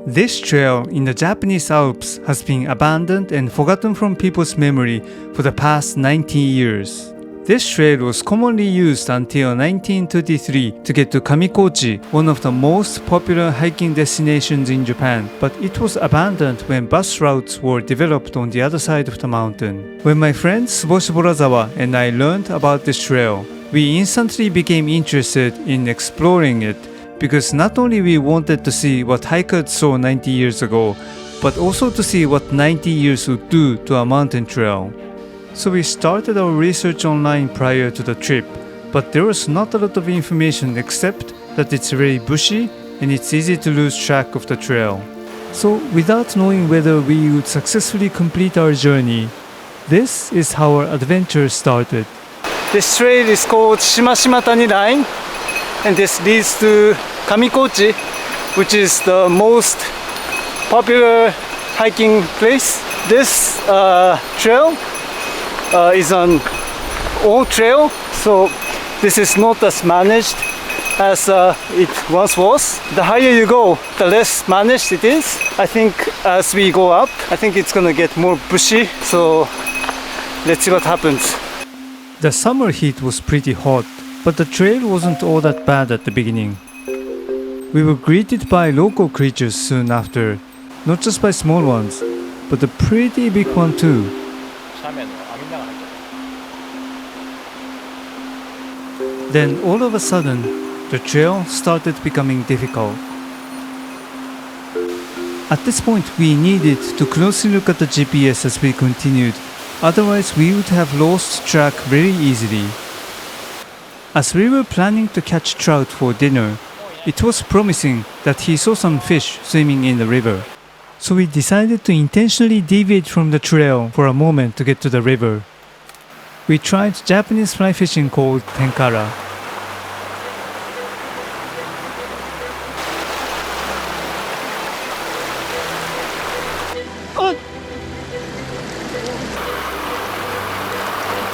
This trail in the Japanese Alps has been abandoned and forgotten from people's memory for the past 90 years. This trail was commonly used until 1933 to get to Kamikochi, one of the most popular hiking destinations in Japan, but it was abandoned when bus routes were developed on the other side of the mountain. When my friend Tsuboshi Borazawa and I learned about this trail, we instantly became interested in exploring it because not only we wanted to see what hikers saw 90 years ago, but also to see what 90 years would do to a mountain trail. So we started our research online prior to the trip, but there was not a lot of information except that it's very bushy and it's easy to lose track of the trail. So without knowing whether we would successfully complete our journey, this is how our adventure started. This trail is called Shimashima-tani Line, and this leads to Kamikochi, which is the most popular hiking place. This trail is an old trail, so this is not as managed as it once was. The higher you go, the less managed it is. I think as we go up, I think it's gonna get more bushy, so let's see what happens. The summer heat was pretty hot, but the trail wasn't all that bad at the beginning. We were greeted by local creatures soon after, not just by small ones, but a pretty big one too. Then all of a sudden, the trail started becoming difficult. At this point, we needed to closely look at the GPS as we continued, otherwise we would have lost track very easily. As we were planning to catch trout for dinner, it was promising that he saw some fish swimming in the river. So we decided to intentionally deviate from the trail for a moment to get to the river. We tried Japanese fly fishing called tenkara.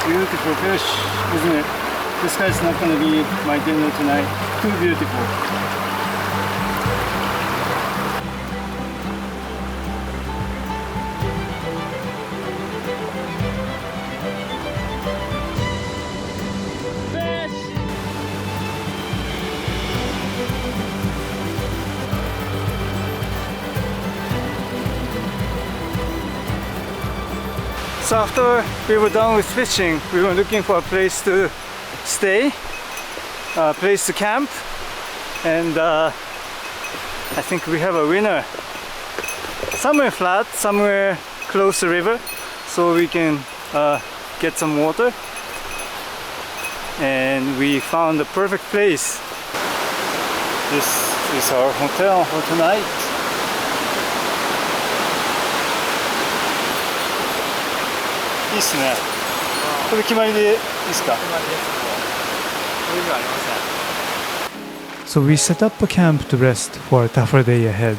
Beautiful fish, isn't it? This guy's not gonna be my dinner tonight. Too beautiful. So after we were done with fishing, we were looking for a place to stay, a place to camp, and I think we have a winner. Somewhere flat, somewhere close to the river, so we can get some water. And we found the perfect place. This is our hotel for tonight.いいっすね。これ決まりでいいですか？決まりです。これ以上ありません。 So we set up a camp to rest for a tougher day ahead.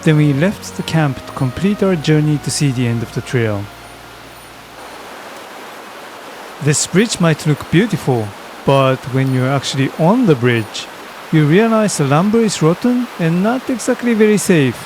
Then we left the camp to complete our journey to see the end of the trail. This bridge might look beautiful, but when you're actually on the bridge, you realize the lumber is rotten and not exactly very safe.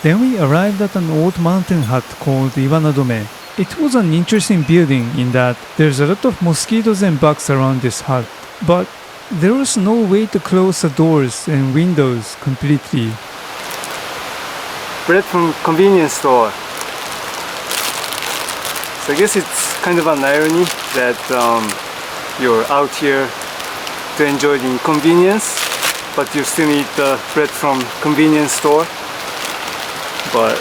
Then we arrived at an old mountain hut called Iwanadome. It was an interesting building in that there's a lot of mosquitoes and bugs around this hut, but there was no way to close the doors and windows completely. Bread from convenience store. So I guess it's kind of an irony that you're out here to enjoy the inconvenience, but you still need the bread from convenience store. But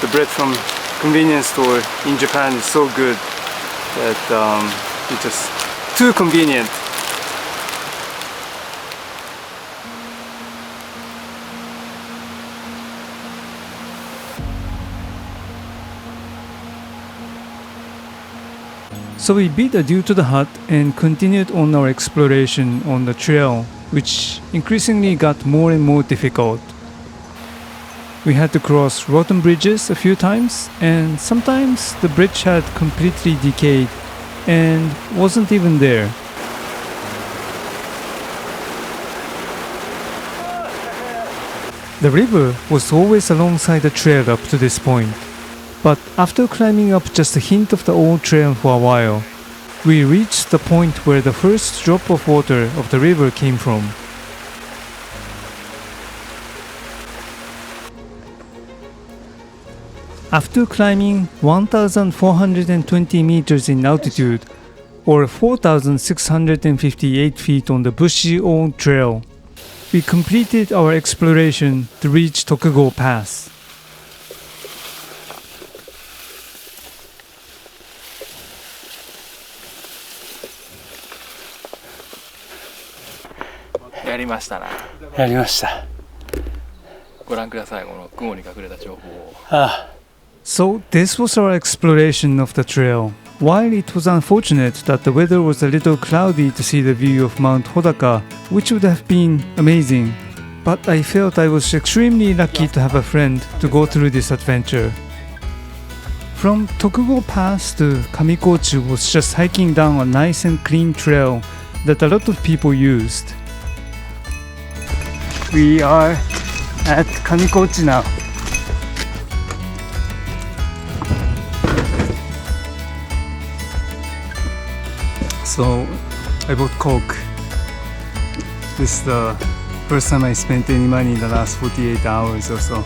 the bread from convenience store in Japan is so good that it's just too convenient. So we bid adieu to the hut and continued on our exploration on the trail, which increasingly got more and more difficult. We had to cross rotten bridges a few times, and sometimes the bridge had completely decayed and wasn't even there. The river was always alongside the trail up to this point. But after climbing up just a hint of the old trail for a while, we reached the point where the first drop of water of the river came from. After climbing 1,420 meters in altitude, or 4,658 feet on the bushy old trail, we completed our exploration to reach Tokugo Pass.やりましたな。やりました。ご覧ください、この雲に隠れた情報を。So this was our exploration of the trail. While it was unfortunate that the weather was a little cloudy to see the view of Mount Hodaka, which would have been amazing, but I felt I was extremely lucky to have a friend to go through this adventure. From Tokugo Pass to Kamikochi was just hiking down a nice and clean trail that a lot of people used. We are at Kamikochi now. So I bought Coke. This is the first time I spent any money in the last 48 hours or so.